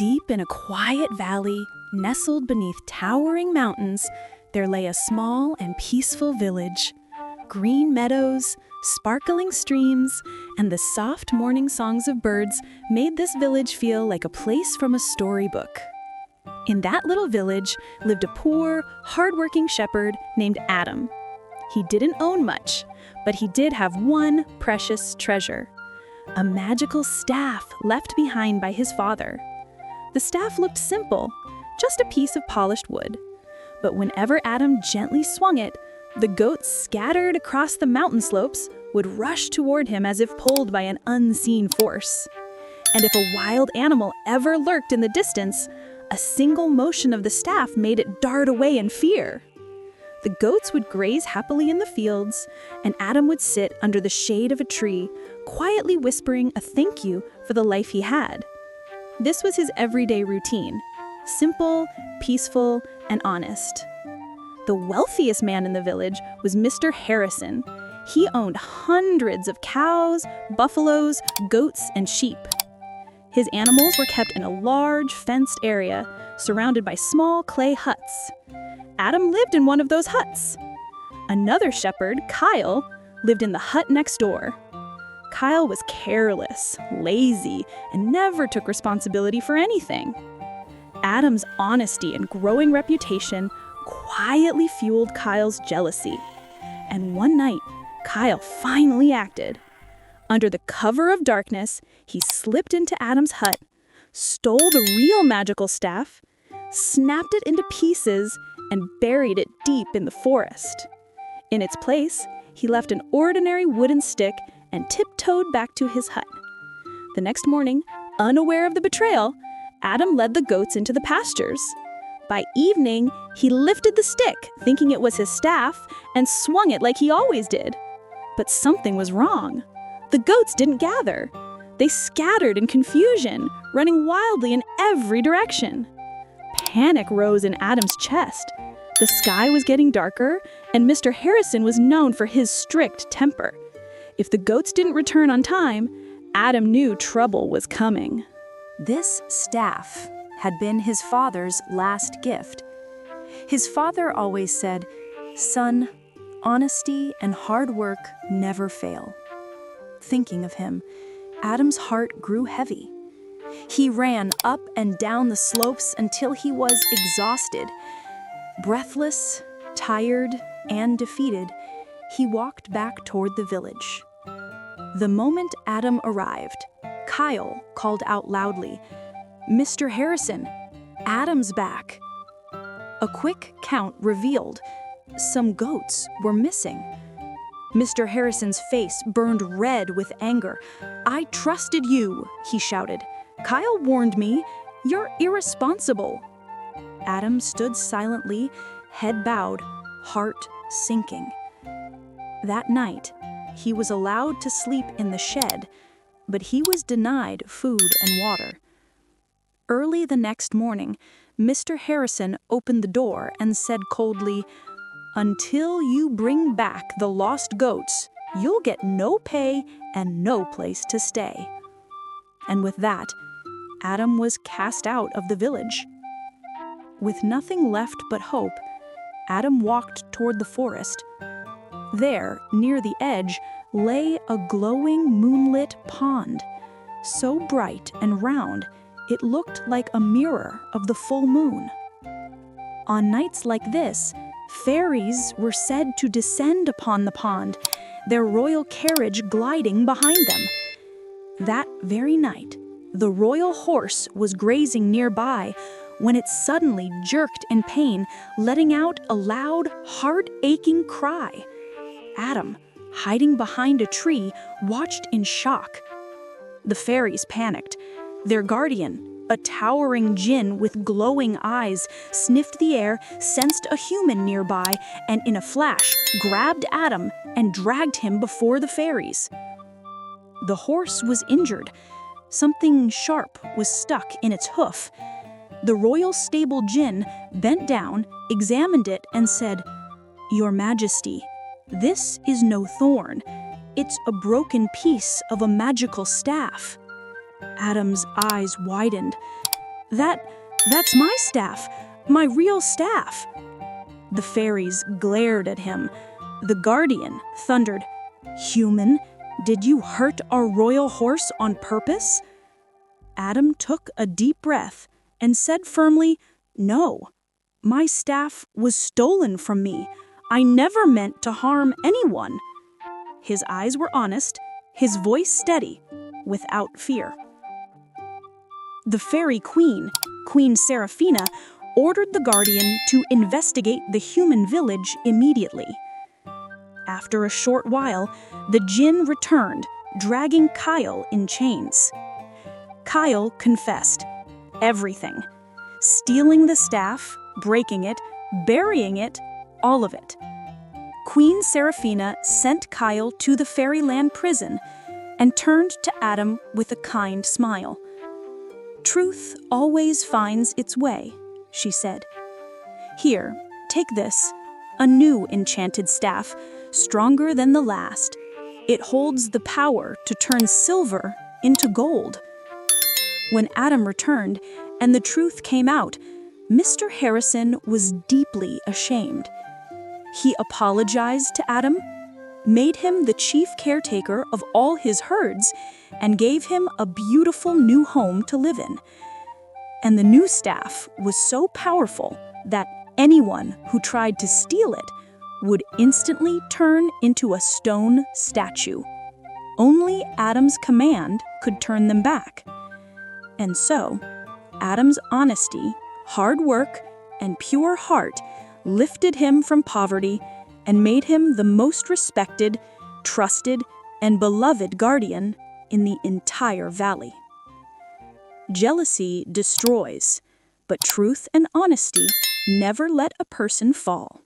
Deep in a quiet valley, nestled beneath towering mountains, there lay a small and peaceful village. Green meadows, sparkling streams, and the soft morning songs of birds made this village feel like a place from a storybook. In that little village lived a poor, hardworking shepherd named Adam. He didn't own much, but he did have one precious treasure: a magical staff left behind by his father. The staff looked simple, just a piece of polished wood. But whenever Adam gently swung it, the goats scattered across the mountain slopes would rush toward him as if pulled by an unseen force. And if a wild animal ever lurked in the distance, a single motion of the staff made it dart away in fear. The goats would graze happily in the fields, and Adam would sit under the shade of a tree, quietly whispering a thank you for the life he had. This was his everyday routine: simple, peaceful, and honest. The wealthiest man in the village was Mr. Harrison. He owned hundreds of cows, buffaloes, goats, and sheep. His animals were kept in a large, fenced area, surrounded by small clay huts. Adam lived in one of those huts. Another shepherd, Kyle, lived in the hut next door. Kyle was careless, lazy, and never took responsibility for anything. Adam's honesty and growing reputation quietly fueled Kyle's jealousy. And one night, Kyle finally acted. Under the cover of darkness, he slipped into Adam's hut, stole the real magical staff, snapped it into pieces, and buried it deep in the forest. In its place, he left an ordinary wooden stick and tiptoed back to his hut. The next morning, unaware of the betrayal, Adam led the goats into the pastures. By evening, he lifted the stick, thinking it was his staff, and swung it like he always did. But something was wrong. The goats didn't gather. They scattered in confusion, running wildly in every direction. Panic rose in Adam's chest. The sky was getting darker, and Mr. Harrison was known for his strict temper. If the goats didn't return on time, Adam knew trouble was coming. This staff had been his father's last gift. His father always said, "Son, honesty and hard work never fail." Thinking of him, Adam's heart grew heavy. He ran up and down the slopes until he was exhausted. Breathless, tired, and defeated, he walked back toward the village. The moment Adam arrived, Kyle called out loudly, "Mr. Harrison, Adam's back." A quick count revealed some goats were missing. Mr. Harrison's face burned red with anger. "I trusted you," he shouted. "Kyle warned me. You're irresponsible." Adam stood silently, head bowed, heart sinking. That night, he was allowed to sleep in the shed, but he was denied food and water. Early the next morning, Mr. Harrison opened the door and said coldly, "Until you bring back the lost goats, you'll get no pay and no place to stay." And with that, Adam was cast out of the village. With nothing left but hope, Adam walked toward the forest. There, near the edge, lay a glowing moonlit pond, so bright and round it looked like a mirror of the full moon. On nights like this, fairies were said to descend upon the pond, their royal carriage gliding behind them. That very night, the royal horse was grazing nearby when it suddenly jerked in pain, letting out a loud, heart-aching cry. Adam, hiding behind a tree, watched in shock. The fairies panicked. Their guardian, a towering jinn with glowing eyes, sniffed the air, sensed a human nearby, and in a flash grabbed Adam and dragged him before the fairies. The horse was injured. Something sharp was stuck in its hoof. The royal stable jinn bent down, examined it, and said, "Your Majesty, this is no thorn. It's a broken piece of a magical staff." Adam's eyes widened. That's my staff, my real staff." The fairies glared at him. The guardian thundered, "Human, did you hurt our royal horse on purpose?" Adam took a deep breath and said firmly, "No, my staff was stolen from me. I never meant to harm anyone." His eyes were honest, his voice steady, without fear. The fairy queen, Queen Seraphina, ordered the guardian to investigate the human village immediately. After a short while, the jinn returned, dragging Kyle in chains. Kyle confessed everything, stealing the staff, breaking it, burying it, all of it. Queen Seraphina sent Kyle to the fairyland prison and turned to Adam with a kind smile. "Truth always finds its way," she said. "Here, take this, a new enchanted staff, stronger than the last. It holds the power to turn silver into gold." When Adam returned and the truth came out, Mr. Harrison was deeply ashamed. He apologized to Adam, made him the chief caretaker of all his herds, and gave him a beautiful new home to live in. And the new staff was so powerful that anyone who tried to steal it would instantly turn into a stone statue. Only Adam's command could turn them back. And so, Adam's honesty, hard work, and pure heart lifted him from poverty and made him the most respected, trusted, and beloved guardian in the entire valley. Jealousy destroys, but truth and honesty never let a person fall.